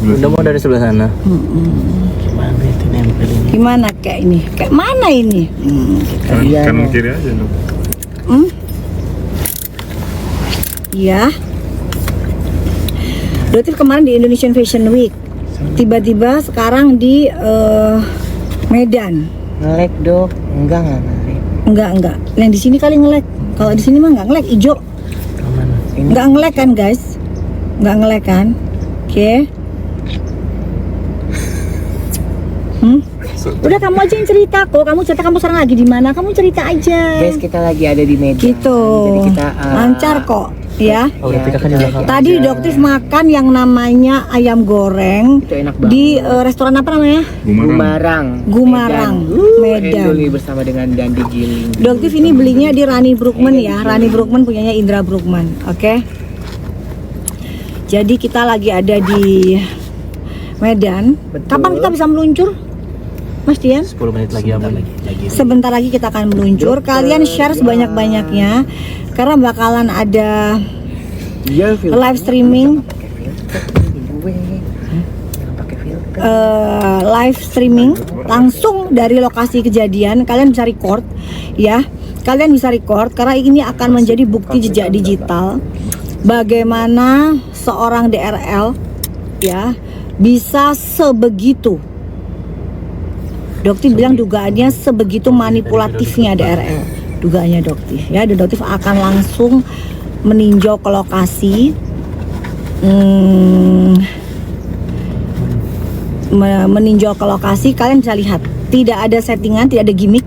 Udah mau dari sebelah sana. Gimana itu nempel ini? Gimana kayak ini? Kayak mana ini? Kanan kiri aja dong. Iya. Berarti kemarin di Indonesian Fashion Week. Tiba-tiba sekarang di Medan. Ngelek dok? Enggak ngelek. Enggak. Yang di sini kali ngelek. Kalau di sini mah enggak ngelek, hijau. Mana? Ini Enggak ngelek kan, guys? Enggak ngelek kan? Oke. Udah kamu aja yang cerita kok. Kamu cerita kamu sekarang lagi di mana? Kamu cerita aja. guys, kita lagi ada di Medan. Gitu. Jadi kita Lancar kok, ya. Oh, Rafika kan di belakang. Tadi Doktif makan yang namanya ayam goreng Itu enak banget. di restoran apa namanya? Gumarang. Gumarang, Medan. Endoli bersama dengan Dandi Giling. Doktif ini belinya di Rani Brookman ya. Rani Brookman punyanya Indra Brookman. Oke. Jadi kita lagi ada di Medan. Betul. Kapan kita bisa meluncur, Mas Dian? 10 menit lagi aman. Sebentar lagi kita akan meluncur. Kalian share sebanyak-banyaknya karena bakalan ada Iya, live streaming. Live streaming langsung dari lokasi kejadian. Kalian bisa record ya. Kalian bisa record karena ini akan menjadi bukti jejak digital bagaimana seorang DRL ya bisa sebegitu. Doktif bilang dugaannya sebegitu manipulatifnya DRL. Dugaannya Doktif ya. Dan Doktif akan langsung meninjau ke lokasi. Meninjau ke lokasi, kalian bisa lihat tidak ada settingan, tidak ada gimmick.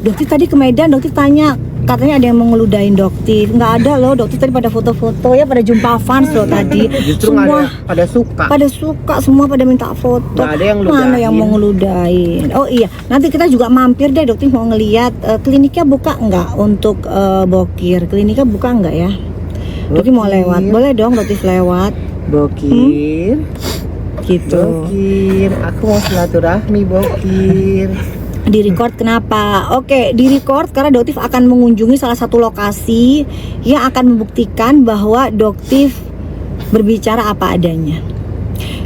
Doktif tadi ke Medan, Doktif tanya katanya ada yang mau ngeludahin Doktif. Nggak ada loh, Doktif tadi pada foto-foto ya, pada jumpa fans loh tadi. Justru Semua pada suka. pada suka, semua pada minta foto. Nggak ada yang Mana ludahin. yang mau ngeludahin? Oh iya, nanti kita juga mampir deh. Doktif mau ngeliat kliniknya buka nggak untuk bokir. Kliniknya buka nggak ya? Doktif mau lewat, boleh dong Doktif lewat Bokir. gitu. Bokir, aku mau silaturahmi Bokir. Di record kenapa? Oke, di record karena Doktif akan mengunjungi salah satu lokasi yang akan membuktikan bahwa Doktif berbicara apa adanya.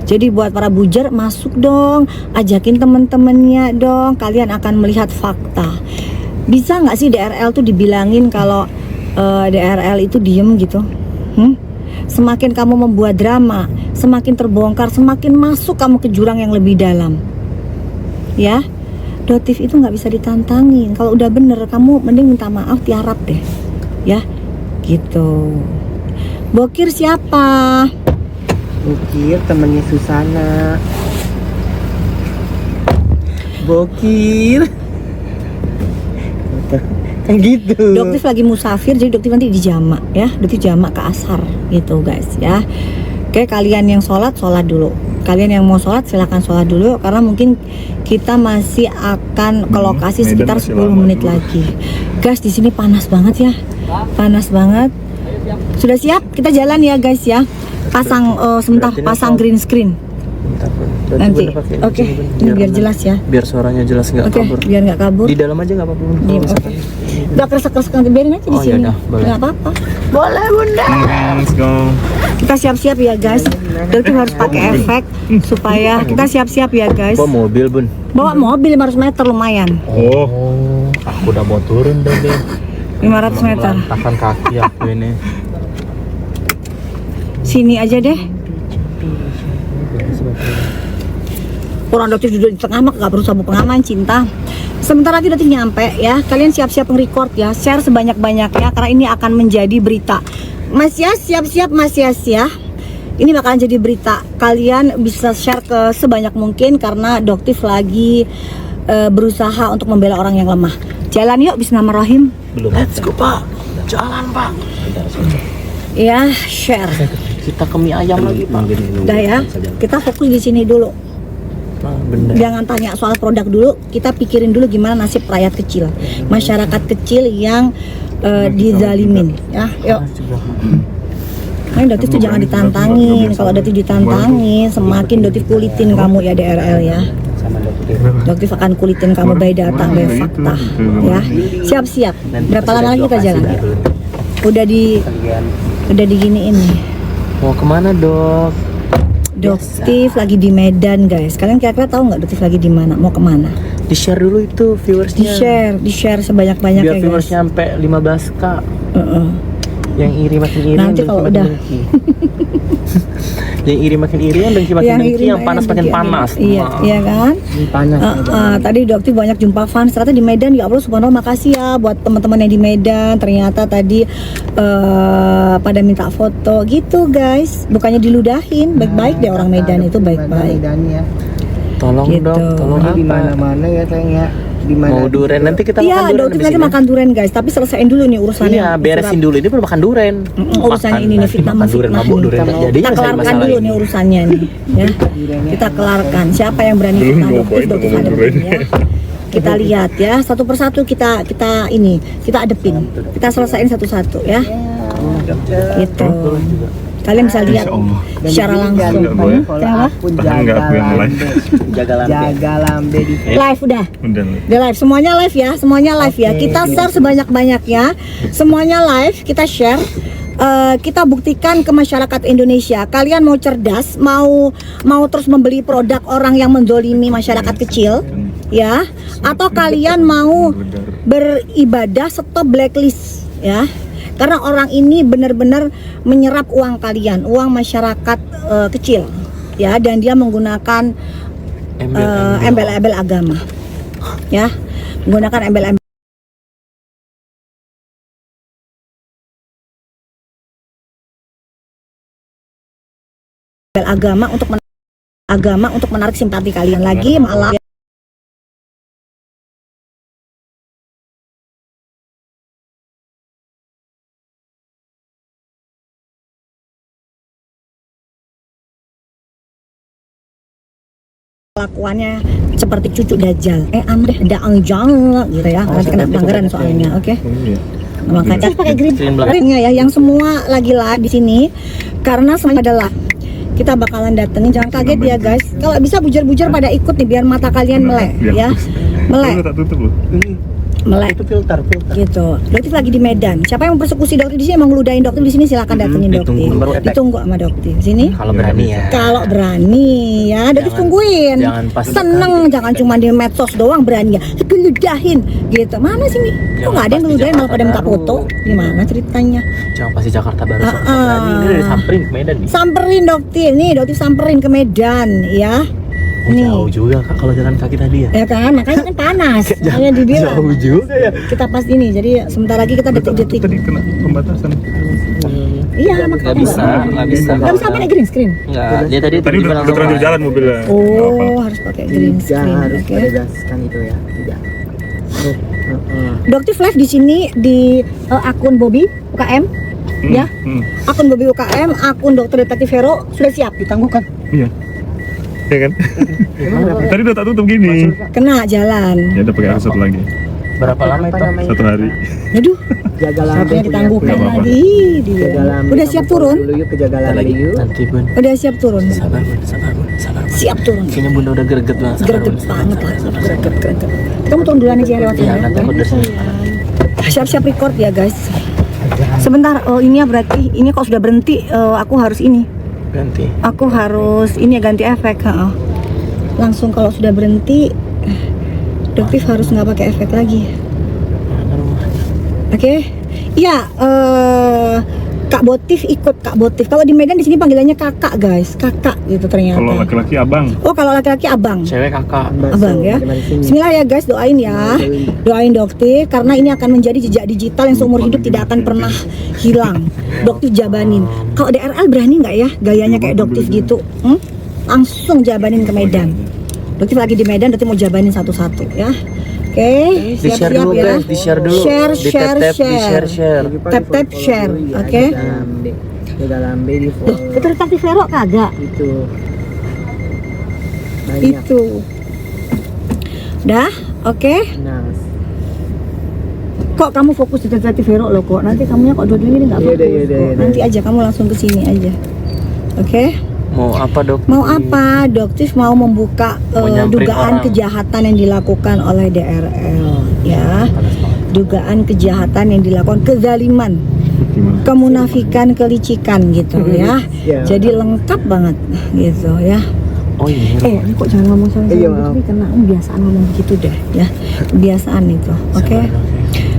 Jadi buat para bujer masuk dong, ajakin temen-temennya dong. Kalian akan melihat fakta. Bisa nggak sih DRL tuh dibilangin kalau DRL itu diem gitu? Semakin kamu membuat drama, semakin terbongkar, semakin masuk kamu ke jurang yang lebih dalam. Ya. Doktif itu nggak bisa ditantangin. Kalau udah bener, kamu mending minta maaf, tiarap deh, ya, gitu. Bokir siapa? Bokir temennya Susana. Bokir. Kan gitu. Doktif lagi musafir, jadi Doktif nanti di jamak, ya. Doktif jamak ke asar, gitu guys, ya. Oke, kalian yang sholat dulu. Kalian yang mau sholat silahkan sholat dulu karena mungkin kita masih akan ke lokasi sekitar 10 menit lagi. Guys, di sini panas banget ya. Panas banget. Sudah siap? Kita jalan ya guys ya. Pasang sebentar, pasang green screen. Nanti. Oke, ini biar jelas ya. Biar suaranya jelas nggak Oke, kabur. biar nggak kabur. Di dalam aja nggak apa-apa. Bun. Iya, oke. Nggak keresek-keresek nanti, biarin aja di Oh, sini. yaudah, boleh. Nggak apa-apa. Boleh bunda. Let's go. Kita siap-siap ya guys. Doktif harus pakai efek supaya kita siap-siap ya guys. Bawa mobil bun. Bawa mobil 500 meter lumayan. Oh, Aku udah mau turun deh. 500 meter. Tahan kaki aku ini. Sini aja deh. Orang Doktif duduk di tengah mah gak perlu sabuk pengaman, cinta. Sebentar lagi Doktif nyampe ya. Kalian siap-siap nge-record ya. Share sebanyak-banyaknya karena ini akan menjadi berita. Mas Yas, siap-siap Mas Yas ya. Ini bakalan jadi berita. Kalian bisa share ke sebanyak mungkin karena Doktif lagi berusaha untuk membela orang yang lemah. Jalan yuk, bismillahirrahmanirrahim. Belum. Let's go pak. Jalan pak. Ya, share. Kita ke mie ayam lagi pak. Udah ya. Kita fokus di sini dulu. Bener. Jangan tanya soal produk dulu, kita pikirin dulu gimana nasib rakyat kecil, masyarakat kecil yang dizalimin ya. Yuk. Nah, Doktif tuh jangan ditantangin. Kalau Doktif ditantangin, semakin Doktif kulitin kamu ya DRL ya. Doktif akan kulitin kamu by data, by fakta ya. Siap-siap. Berapa lama lagi kita jalan? Udah diginiin nih. Mau kemana dok? Doktif lagi di Medan guys. Kalian kira-kira tahu nggak Doktif lagi di mana? Mau kemana? Di share dulu itu viewersnya. Di share sebanyak-banyaknya Biar guys. viewersnya sampai 15k. Heeh. Yang iri makin iri, Nanti yang kalau dengki udah. makin dengki. Yang iri makin iri, yang dengki makin dengki, yang panas makin panas. Iya, Wah. iya kan? Ini panas. Tadi Doktif banyak jumpa fans. Ternyata di Medan, ya Allah subhanallah, makasih ya buat teman-teman yang di Medan. Ternyata tadi pada minta foto gitu guys. Bukannya diludahin, baik-baik deh orang Medan itu baik-baik. Medan ya. Tolong Gitu. dong, tolong Ini di apa? mana-mana ya sayang ya. Di mana? Mau duren nanti kita Iya, makan duren Doktif di nanti sini. makan duren guys. Tapi selesaiin dulu nih urusannya. Iya, beresin dulu ini baru makan duren. Urusannya ini nih, nanti fitnah makan duren, memfitnah mabuk nih. duren Kita jadi Kita kelarkan dulu nih urusannya nih ya. Kita kelarkan siapa yang berani Belum fitnah mau poin, Doktif mau hadapin duren. ya. Kita lihat ya, satu persatu kita adepin. Kita selesaiin satu-satu ya. Gitu. Kalian bisa lihat Insya Allah. secara langsung. Enggak boleh. Kenapa? Aku Tahan nggak aku yang live? jaga lambe. Jaga lambe di Live udah. Udah. Udah live, semuanya live ya, semuanya live ya. Oke. Kita share sebanyak-banyaknya, semuanya live, kita share. Kita buktikan ke masyarakat Indonesia. Kalian mau cerdas, mau terus membeli produk orang yang mendolimi masyarakat kecil, ya? Atau kalian mau beribadah stop blacklist, ya? Karena orang ini benar-benar menyerap uang kalian, uang masyarakat kecil, ya, dan dia menggunakan embel-embel agama, ya, menggunakan embel-embel agama untuk menarik simpati kalian lagi, malah kelakuannya seperti cucu dajjal. Anda jangan gitu ya, nanti kena pelanggaran soalnya, oke? Makanya pakai greennya ya, yang semua lagi live di sini karena semuanya adalah kita bakalan datengin, jangan kaget ya guys. Kalau bisa bujar-bujar pada ikut nih biar mata kalian melek ya, melek, Tak tutup loh. melek. Itu filter. Gitu. Doktif lagi di Medan. Siapa yang persekusi Doktif di sini, mau ngeludahin Doktif di sini, silakan datengin Doktif. Baru efek. Ditunggu sama Doktif. Sini. Kalau berani ya. Kalau berani ya, Doktif Jangan- tungguin. jangan pas Seneng, jangan cuma di medsos doang berani ya. Ngeludahin gitu. Mana sini? Kok Jangan nggak ada yang pas di ngeludahin malah pada minta Jakarta foto? Baru. Gimana ceritanya? Jangan pasti Jakarta baru sok Ah, berani. Ini udah disamperin ke Medan nih. Samperin Doktif nih, Doktif samperin ke Medan ya. Oh, Nih. jauh juga Kak kalau jalan kaki tadi ya. Ya kan, makanya kan panas. Makanya dibilang. Jauh juga ya. Kita pas ini, jadi sebentar lagi kita detik-detik. Tadi kena pembatasan. Iya, makanya. Nggak bisa. Nggak bisa pakai green screen. Enggak, dia tadi Tadi udah terlanjur jalan mobilnya. Oh, harus pakai green Tidak screen. harus Oke. pada dasarkan itu ya. Tidak. Doktif live di sini di akun Bobby UKM, ya. Akun Bobby UKM, akun Dokter Detektif Hero sudah siap ditangguhkan. Iya. Iya kan? Tadi udah tak tutup gini. Kena jalan. Ya udah pakai air satu lagi. Berapa lama itu? 1 hari. Aduh, Jaga lambe. sampai ditangguhkan Nggak apa-apa. lagi dia. Jaga lambe. Udah Kamu siap follow turun? Dulu yuk ke jaga Bentar lambe lagi. yuk. Nanti Bun. Udah siap turun. Sabar Bun, sabar Bun, sabar Bun. Siap turun. Kayaknya Bunda udah greget banget. Sabar, Greget Bun, sabar, banget sabar, lah. sabar, Greget, sabar. greget. Kamu turun duluan aja ya lewat Iya, sana. nanti aku dari sini. Siap-siap record ya guys. Sebentar, ini ya berarti ini kok sudah berhenti, aku harus ini. Ganti. Aku harus ini ya ganti efek. Langsung kalau sudah berhenti, Doktif harus nggak pakai efek lagi. Mana rumahnya? Oke? Iya, Kak Botif ikut Kak Botif. Kalau di Medan di sini panggilannya kakak guys, kakak gitu ternyata. Kalau laki-laki abang. Oh kalau laki-laki abang. Cewek kakak. Abang ya. Bismillah ya guys, doain ya. Doain Doktif karena ini akan menjadi jejak digital yang seumur hidup tidak akan pernah hilang. Doktif jabanin. Kalau DRL berani nggak ya gayanya kayak Doktif gitu? Langsung jabanin ke Medan. Doktif lagi di Medan, Doktif mau jabanin satu-satu ya. Oke, Di-share siap-siap dulu ya. guys, di-share dulu. Share, Di share, tap-tap, di-share, share. Tap-tap share, oke? Jaga lambe. Jaga lambe di Loh, follow. itu Detektif Vero kagak? Itu. Banyak. Itu. Dah, oke. Nah, Kok kamu fokus di Detektif Vero loh kok? Nanti kamunya kok dua-duanya ini nggak Iya, fokus. iya, iya, kok. iya. Nanti aja kamu langsung ke sini aja. Oke? Mau apa dok? Mau apa? Doktif mau membuka Mau nyamperin dugaan orang. kejahatan yang dilakukan oleh DRL, ya. Panas banget. Dugaan kejahatan yang dilakukan, kezaliman Gimana? kemunafikan, kelicikan gitu ya. Ya. Jadi lengkap banget gitu ya. Oh ini Ini kok jangan ngomong sama Iya, saya maaf. gitu, kena kebiasaan ngomong begitu deh ya. Kebiasaan itu. Oke.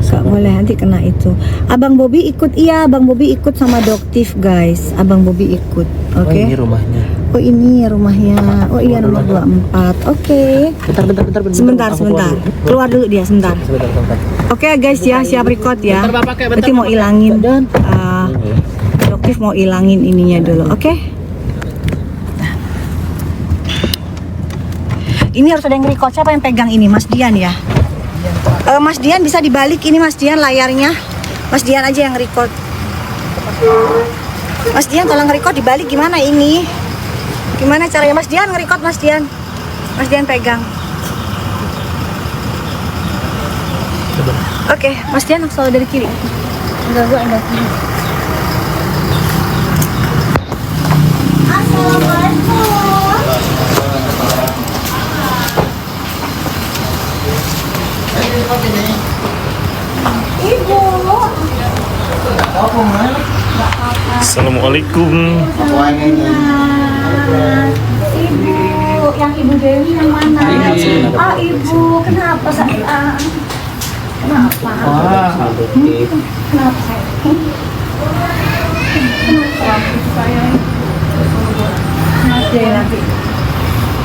Gak boleh nanti kena itu. Abang Bobby ikut, iya Abang Bobby ikut sama Doktif guys. Abang Bobby ikut. Oh Oke. ini rumahnya. Oh ini rumahnya. Oh iya nomor 24. Oke. Bentar. Sebentar, Aku sebentar. keluar dulu. Keluar dulu dia sebentar. Sebentar. Oke guys ya, siap record ya. Bentar, Bapak, Berarti mau ilangin Doktif mau ilangin ininya dulu. Oke. Ini harus ada yang record. Siapa yang pegang ini? Mas Dian ya? Mas Dian bisa dibalik ini Mas Dian layarnya. Mas Dian aja yang record. Mas Dian tolong record dibalik gimana ini? Gimana caranya Mas Dian nge-record Mas Dian? Mas Dian pegang. Oke, Mas Dian selalu dari kiri. Enggak gua enggak kiri. Ibu. Assalamualaikum. Ibu, yang Ibu Dewi yang mana? Ah, Ibu, kenapa sayang? Kenapa? Kenapa sayang?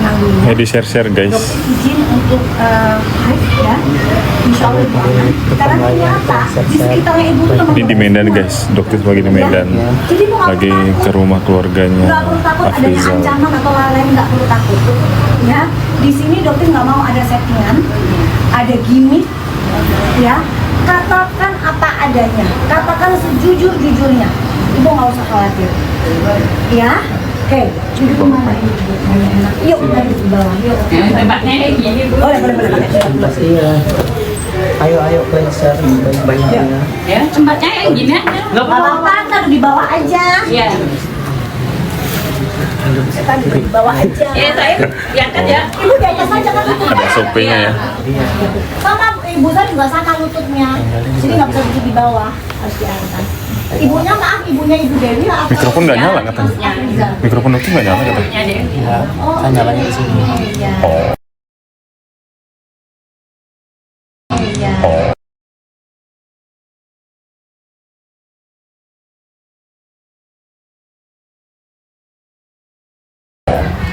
Nanti Ya di share guys. izin untuk live ya. Insya Allah Ibu aman. Karena ternyata di sekitarnya Ibu tuh Ini di Medan guys. Dokter lagi di Medan. Jadi Ibu nggak Lagi perlu takut. ke rumah keluarganya Nggak perlu takut adanya Afrizal. ancaman atau lain-lain, nggak perlu takut ya. Di sini dokter nggak mau ada settingan, ada gimmick ya. Katakan apa adanya, katakan sejujur-jujurnya. Ibu nggak usah khawatir ya. Oke, duduk di mana ini? Enak. Yuk, duduk di bawah. Yuk. Tempatnya gini Bu. Boleh. Iya. Ayo pleasure banyak-banyak. Ya, tempatnya yang gini aja. Nggak apa-apa, taruh di bawah aja. Iya. Taruh di bawah aja. Saya diangkat ya. Ibu di atas aja kan lututnya. Ada SOP-nya ya. Sama ibu saya juga sama lututnya. Jadi nggak bisa duduk di bawah, harus di atas. Ibunya maaf, ibunya Ibu Dewi lah. Mikrofon nggak nyala katanya. Mikrofon dokter nggak nyala katanya. Ya deh. Kan nyalanya di sini. Iya. Oh. Iya.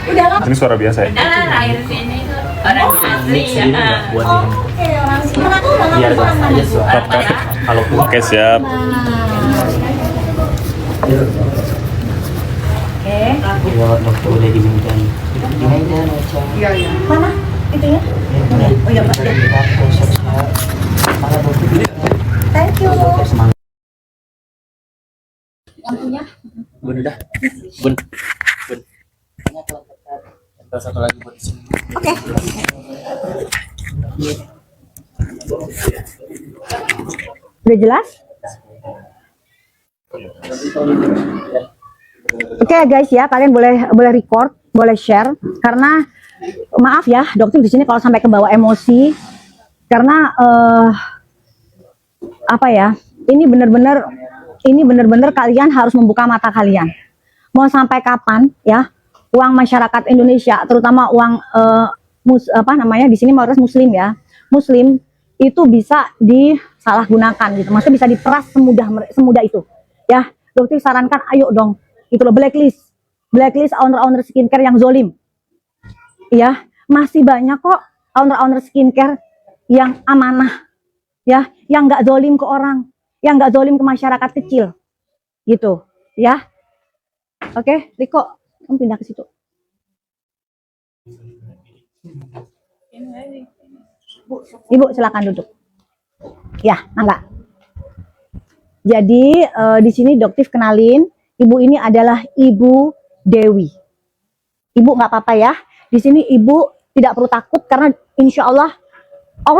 Udah lah. Ini suara biasa ya. Nah, air sini tuh orang asli ya. Buat Oke, orang sini aku udah biar nggak kelas aja suara. Kalau Oke siap. Oke. buat waktu udah di Medan. Di Medan aja. Mana itunya? Oh iya Pak. Thank you. Yang punya? Bun dah. Bun. Terus satu lagi buat di sini. Oke. Udah jelas? Oke guys ya, kalian boleh record, boleh share karena maaf ya, dokter di sini kalau sampai ke bawah emosi karena apa ya? Ini benar-benar kalian harus membuka mata kalian. Mau sampai kapan ya? Uang masyarakat Indonesia, terutama uang di sini mayoritas Muslim ya. Muslim itu bisa disalahgunakan gitu. Maksudnya bisa diperas semudah itu. Ya, dokter sarankan ayo dong. Itu loh blacklist owner-owner skincare yang zolim. Ya, masih banyak kok owner-owner skincare yang amanah. Ya, yang nggak zolim ke orang, yang nggak zolim ke masyarakat kecil. Gitu, ya. Oke, Riko, kamu pindah ke situ. Ibu silakan duduk. Ya, mangga. Jadi di sini dokter kenalin, ibu ini adalah Ibu Dewi. Ibu nggak apa-apa ya. Di sini ibu tidak perlu takut karena insya Allah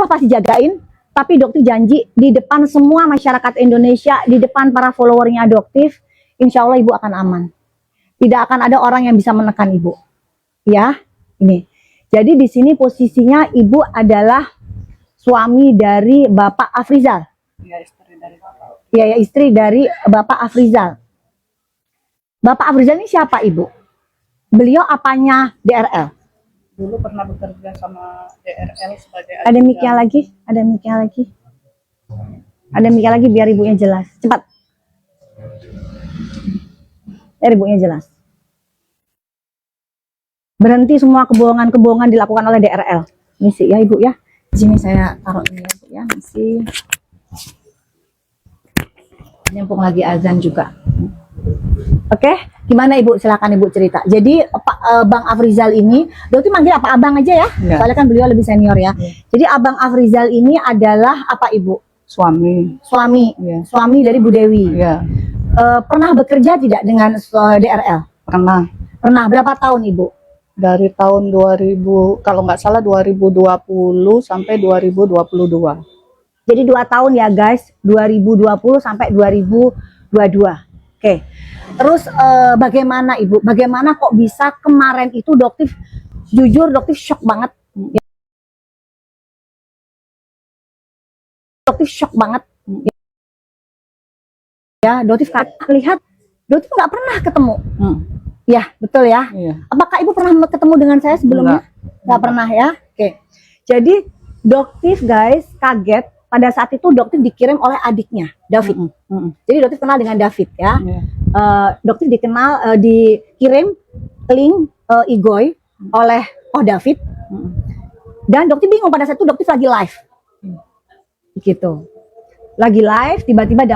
pasti jagain. Tapi dokter janji di depan semua masyarakat Indonesia, di depan para followernya dokter, insya Allah ibu akan aman. Tidak akan ada orang yang bisa menekan ibu. Ya, ini. Jadi di sini posisinya ibu adalah suami dari Bapak Afrizal. Ya, istri dari Bapak Afrizal. Bapak Afrizal ini siapa, Ibu? Beliau apanya DRL? Dulu pernah bekerja sama DRL sebagai Ada mic-nya lagi? Ada mic-nya lagi? Ada mic-nya lagi biar ibunya jelas. Cepat. Biar ibunya jelas. Berhenti semua kebohongan-kebohongan dilakukan oleh DRL. Misi ya Ibu ya. Di sini saya taruh ini ya Bu ya. Misi. Nyambung lagi azan juga. Oke, gimana Ibu? Silakan Ibu cerita. Jadi Bang Afrizal ini, Dokter manggil apa abang aja ya? Ya. Soalnya kan beliau lebih senior ya. Jadi Abang Afrizal ini adalah apa Ibu? suami. Suami, Ya. suami dari Bu Dewi. Ya, Pernah bekerja tidak dengan DRL? pernah. Pernah. Berapa tahun Ibu? Dari tahun 2000, kalau nggak salah 2020 sampai 2022. Jadi 2 tahun ya guys, 2020 sampai 2022. Oke. Terus bagaimana Ibu? Bagaimana kok bisa kemarin itu Doktif, jujur Doktif shock banget. Doktif shock banget. Ya, Doktif lihat, Doktif nggak pernah ketemu. Ya, betul ya. Iya. Apakah Ibu pernah ketemu dengan saya sebelumnya? Nggak pernah ya. Oke. Jadi Doktif guys kaget pada saat itu Doktif dikirim oleh adiknya David. Jadi Doktif kenal dengan David ya. Iya. Doktif dikenal dikirim link Igoy oleh David. Dan Doktif bingung pada saat itu Doktif lagi live. Gitu. Lagi live tiba-tiba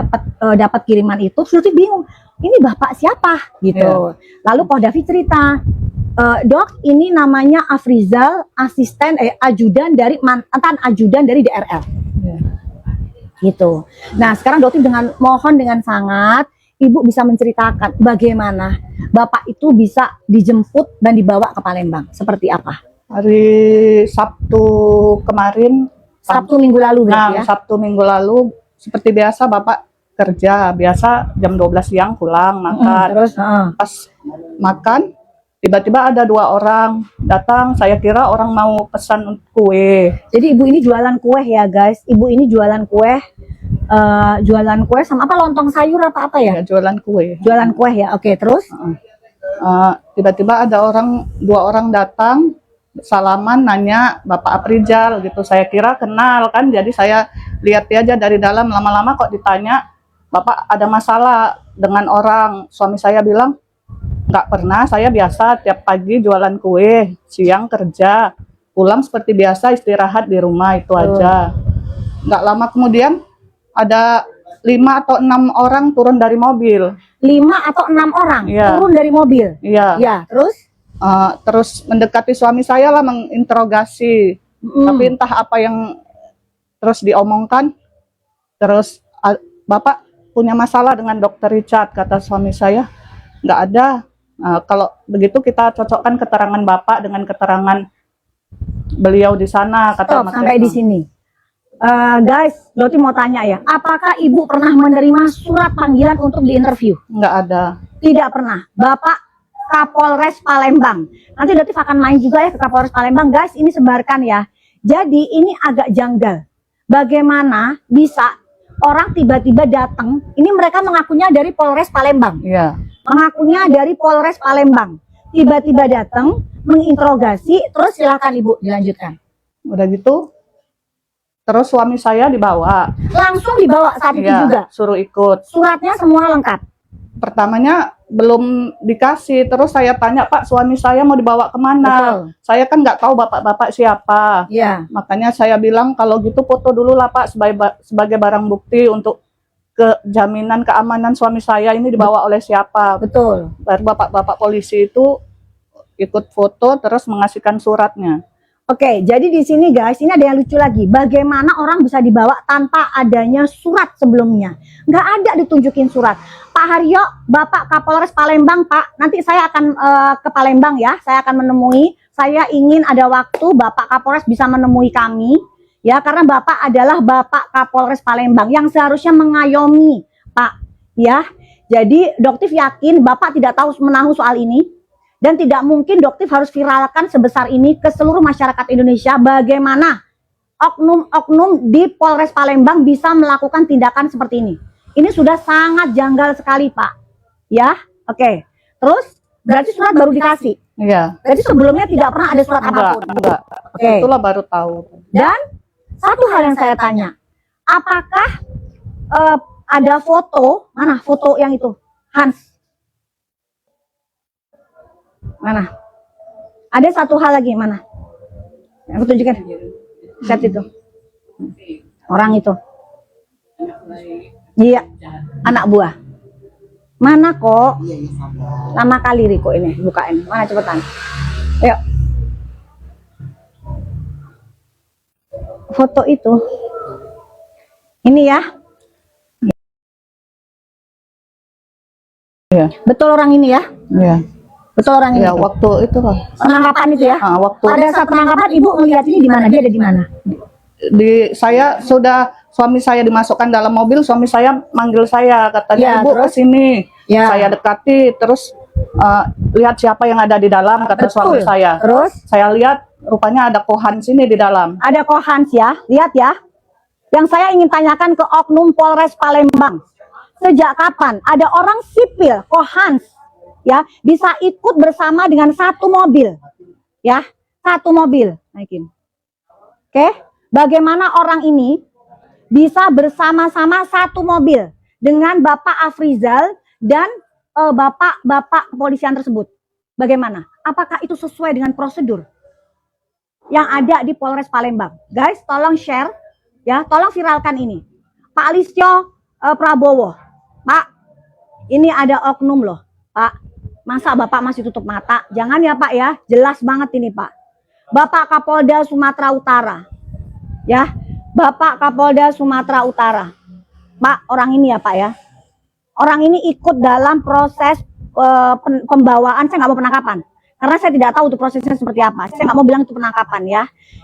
dapat kiriman itu terus Doktif bingung. Ini Bapak siapa gitu. Lalu David cerita, Dok, ini namanya Afrizal, ajudan dari mantan ajudan dari DRL. Iya. Gitu. Nah, sekarang Doktif mohon dengan sangat Ibu bisa menceritakan bagaimana Bapak itu bisa dijemput dan dibawa ke Palembang. Seperti apa? Hari Sabtu kemarin, Sabtu minggu lalu berarti ya? Sabtu minggu lalu, seperti biasa Bapak kerja, biasa jam 12 siang pulang makan. Terus, Pas makan, tiba-tiba ada 2 orang datang, saya kira orang mau pesan kue. jadi Ibu ini jualan kue ya guys. Ibu ini jualan kue, sama apa, lontong sayur apa ya? Ya, jualan kue. Jualan kue ya. Oke, terus? Tiba-tiba ada 2 orang datang, salaman, nanya Bapak Afrizal gitu. Saya kira kenal kan, jadi saya lihat aja dari dalam. Lama-lama kok ditanya, Bapak ada masalah dengan orang. Suami saya bilang, nggak pernah, saya biasa tiap pagi jualan kue, siang kerja, pulang seperti biasa istirahat di rumah, itu aja. Nggak lama kemudian ada 5 atau 6 orang turun dari mobil. 5 atau 6 orang Iya. turun dari mobil. Iya. Ya, terus? Terus mendekati suami saya lah, menginterogasi. Tapi entah apa yang terus diomongkan. Terus, Bapak punya masalah dengan Dokter Richard, kata suami saya. Nggak ada. Kalau begitu kita cocokkan keterangan Bapak dengan keterangan beliau di sana, kata Mas Sampai Retno. di sini. Guys, Doti mau tanya ya, apakah Ibu pernah menerima surat panggilan untuk diinterview? Nggak ada. Tidak pernah. Bapak Kapolres Palembang. Nanti Doti akan main juga ya ke Kapolres Palembang. Guys, ini sebarkan ya. Jadi ini agak janggal. Bagaimana bisa orang tiba-tiba datang, ini mereka mengakunya dari Polres Palembang. Iya. Mengakunya dari Polres Palembang. Tiba-tiba datang, menginterogasi, terus silakan Ibu dilanjutkan. Udah gitu, terus suami saya dibawa. Langsung dibawa saat itu Iya, juga. suruh ikut. Suratnya semua lengkap. Pertamanya belum dikasih, terus saya tanya, Pak, suami saya mau dibawa kemana? Betul. Saya kan nggak tahu bapak-bapak siapa. Iya. Makanya saya bilang, kalau gitu foto dulu lah Pak, sebagai barang bukti untuk jaminan keamanan suami saya ini dibawa oleh siapa. Betul. Baru bapak-bapak polisi itu ikut foto terus mengasihkan suratnya. Oke, jadi di sini guys, ini ada yang lucu lagi. Bagaimana orang bisa dibawa tanpa adanya surat sebelumnya? Nggak ada ditunjukin surat. Pak Haryo, Bapak Kapolres Palembang, Pak, nanti saya akan ke Palembang ya. Saya akan menemui. Saya ingin ada waktu Bapak Kapolres bisa menemui kami, ya, karena Bapak adalah Bapak Kapolres Palembang yang seharusnya mengayomi, Pak, ya. Jadi Doktif yakin Bapak tidak tahu menahu soal ini. Dan tidak mungkin Doktif harus viralkan sebesar ini ke seluruh masyarakat Indonesia bagaimana oknum-oknum di Polres Palembang bisa melakukan tindakan seperti ini. Ini sudah sangat janggal sekali, Pak. Ya, oke. Terus berarti surat baru dikasih. Iya. Berarti sebelumnya tidak pernah ada surat apapun. Enggak. Oke. Itulah baru tahu. Dan satu hal yang saya tanya, apakah ada foto? Mana foto yang itu? Hans. Mana? Ada satu hal lagi, mana? Aku tunjukkan. Chat itu. Orang itu. Iya, anak buah. Mana kok? Lama kali Riko ini bukain. Mana cepetan? Ayo. Foto itu. Ini ya. Iya. Betul orang ini ya? Iya. Betul orang ini. Ya, waktu itu lah. Penangkapan itu ya? Waktu Pada saat penangkapan Ibu melihat ini di mana? Dia ada di mana? saya sudah suami saya dimasukkan dalam mobil, suami saya manggil saya, Ya, katanya, "Ibu terus? kesini." Ya. Saya dekati, terus lihat siapa yang ada di dalam, kata suami Betul. saya. Terus? Saya lihat rupanya ada Kohan sini di dalam. Ada Kohans ya, lihat ya. Yang saya ingin tanyakan ke Oknum Polres Palembang. Sejak kapan ada orang sipil Kohans ya bisa ikut bersama dengan satu mobil? Ya, satu mobil. Naikin. Oke, bagaimana orang ini bisa bersama-sama satu mobil dengan Bapak Afrizal dan Bapak kepolisian tersebut? Bagaimana? Apakah itu sesuai dengan prosedur yang ada di Polres Palembang? Guys, tolong share ya, tolong viralkan ini. Pak Listio Prabowo, Pak, ini ada oknum loh, Pak. Masa Bapak masih tutup mata? Jangan ya Pak ya, jelas banget ini Pak. Bapak Kapolda Sumatera Utara, ya, Bapak Kapolda Sumatera Utara, Pak, orang ini ya Pak ya, orang ini ikut dalam proses pembawaan, saya nggak mau penangkapan, karena saya tidak tahu itu prosesnya seperti apa. Saya nggak mau bilang itu penangkapan ya.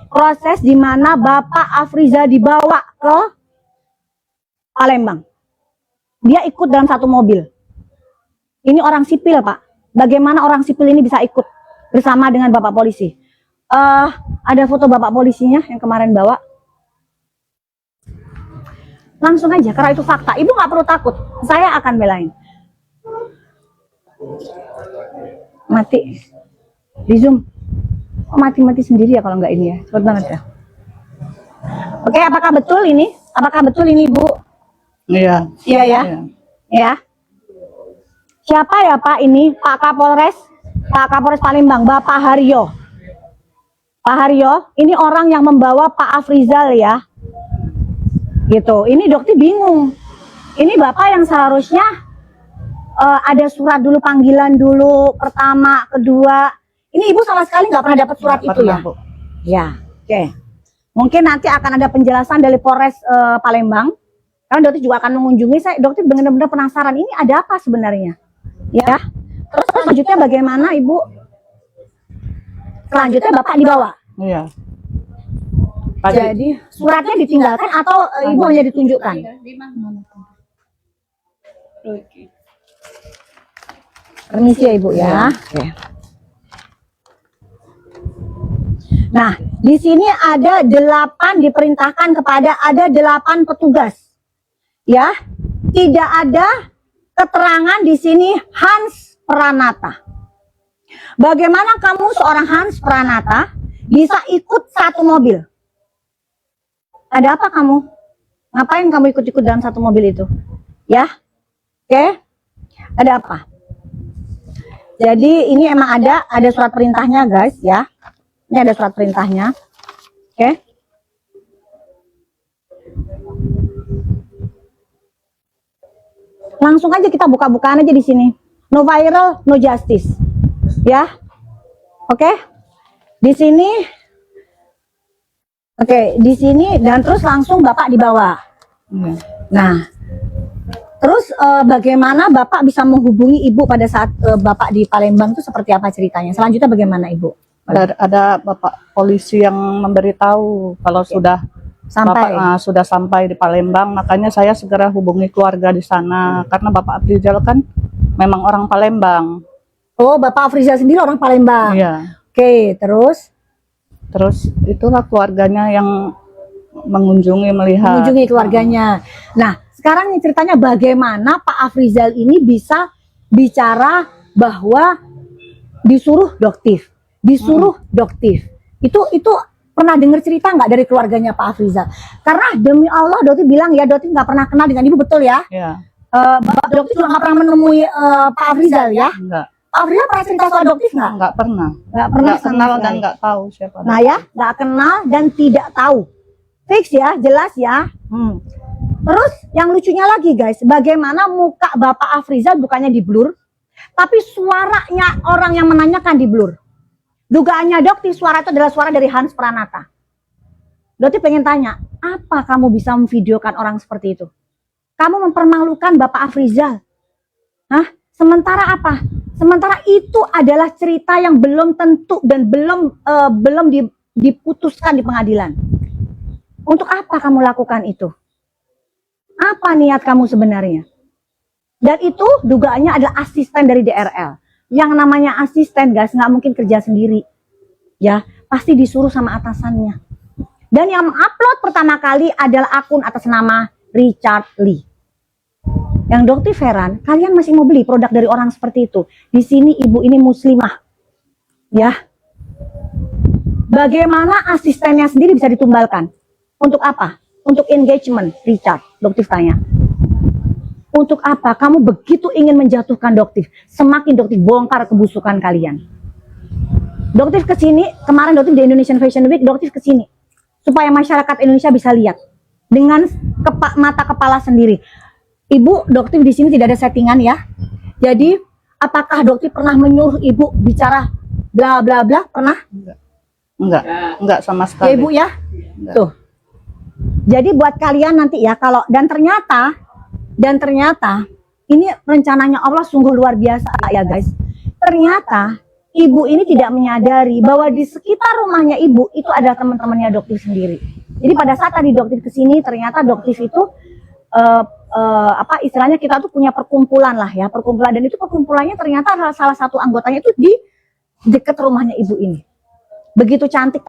Proses di mana Bapak Afrizal dibawa ke Palembang. Dia ikut dalam satu mobil. Ini orang sipil Pak. Bagaimana orang sipil ini bisa ikut bersama dengan Bapak polisi? Ada foto Bapak polisinya yang kemarin bawa. Langsung aja, karena itu fakta. Ibu nggak perlu takut. Saya akan belain. Mati. Di zoom. Oh, mati-mati sendiri ya kalau nggak ini ya. Cepet banget ya. Oke, apakah betul ini? Apakah betul ini, Bu? Iya. Iya ya. Ya. Siapa ya Pak ini? Pak Kapolres Palembang, Bapak Haryo. Pak Haryo, ini orang yang membawa Pak Afrizal ya. Gitu. Ini dokter bingung. Ini Bapak yang seharusnya ada surat dulu, panggilan dulu, pertama, kedua. Ini Ibu sama sekali nggak pernah dapat surat itu ya? Bu. Ya, oke. Mungkin nanti akan ada penjelasan dari Polres Palembang. Karena dokter juga akan mengunjungi. Saya dokter benar-benar penasaran ini ada apa sebenarnya, ya. Terus selanjutnya bagaimana Ibu? Selanjutnya Bapak dibawa. Iya. Jadi suratnya ditinggalkan atau Ibu hanya ditunjukkan? Permisi ya Ibu ya. Oke. Nah, di sini ada 8 diperintahkan kepada ada 8 petugas. Ya, tidak ada keterangan di sini Hans Pranata. Bagaimana kamu seorang Hans Pranata bisa ikut satu mobil? Ada apa kamu? Ngapain kamu ikut-ikut dalam satu mobil itu? Ya, oke? Ada apa? Jadi ini emang ada surat perintahnya guys ya. Ini ada surat perintahnya, oke? Langsung aja kita buka-bukaan aja di sini. No viral, no justice. Ya. Oke. Di sini. Oke, di sini dan terus langsung Bapak dibawa. Nah, terus bagaimana Bapak bisa menghubungi Ibu pada saat Bapak di Palembang itu seperti apa ceritanya? Selanjutnya bagaimana Ibu? Ada Bapak polisi yang memberitahu kalau sudah Sampai. Bapak sudah sampai di Palembang, makanya saya segera hubungi keluarga di sana karena Bapak Afrizal kan memang orang Palembang. Oh, Bapak Afrizal sendiri orang Palembang. Iya. Oke, terus Terus itulah keluarganya yang mengunjungi, melihat. mengunjungi keluarganya. Nah, sekarang ini ceritanya bagaimana Pak Afrizal ini bisa bicara bahwa disuruh doktif. Itu pernah dengar cerita nggak dari keluarganya Pak Afrizal? Karena demi Allah Dotif bilang ya, Dotif nggak pernah kenal dengan ibu, betul ya? Ya, Bapak Dotif juga nggak pernah menemui Pak Afrizal ya? enggak. Pak Afrizal pernah cerita soal Dotif nggak? Enggak pernah. Nggak pernah Enggak sama kenal dan sekali. enggak tahu siapa. Nah ya, nggak kenal dan tidak tahu. Fix ya, jelas ya. Terus yang lucunya lagi guys, bagaimana muka Bapak Afrizal bukannya di blur, tapi suaranya orang yang menanyakan di blur. Dugaannya Doktif suara itu adalah suara dari Hans Pranata. Doktif pengen tanya, apa kamu bisa memvideokan orang seperti itu? Kamu mempermalukan Bapak Afrizal. Hah? Sementara apa? Sementara itu adalah cerita yang belum tentu dan belum diputuskan di pengadilan. Untuk apa kamu lakukan itu? Apa niat kamu sebenarnya? Dan itu dugaannya adalah asisten dari DRL. Yang namanya asisten guys, nggak mungkin kerja sendiri. Ya, pasti disuruh sama atasannya. Dan yang mengupload pertama kali adalah akun atas nama Richard Lee. Yang Doktif heran, kalian masih mau beli produk dari orang seperti itu. Di sini ibu ini muslimah. Ya. Bagaimana asistennya sendiri bisa ditumbalkan? Untuk apa? Untuk engagement, Richard. Doktif tanya. Untuk apa? Kamu begitu ingin menjatuhkan Doktif. Semakin Doktif bongkar kebusukan kalian. Doktif kesini, kemarin Doktif di Indonesian Fashion Week, Doktif kesini. Supaya masyarakat Indonesia bisa lihat. Dengan mata kepala sendiri. Ibu, Doktif di sini tidak ada settingan ya. Jadi, apakah Doktif pernah menyuruh ibu bicara bla bla bla? Pernah? Enggak sama Ya sekali. ibu ya. Tuh. Jadi buat kalian nanti ya, kalau dan ternyata ini rencananya Allah sungguh luar biasa ya guys. Ternyata ibu ini tidak menyadari bahwa di sekitar rumahnya ibu itu adalah teman-temannya Doktif sendiri. Jadi pada saat tadi Doktif kesini, ternyata Doktif itu istilahnya kita tuh punya perkumpulan lah ya, perkumpulan, dan itu perkumpulannya ternyata adalah salah satu anggotanya itu di dekat rumahnya ibu ini. Begitu cantik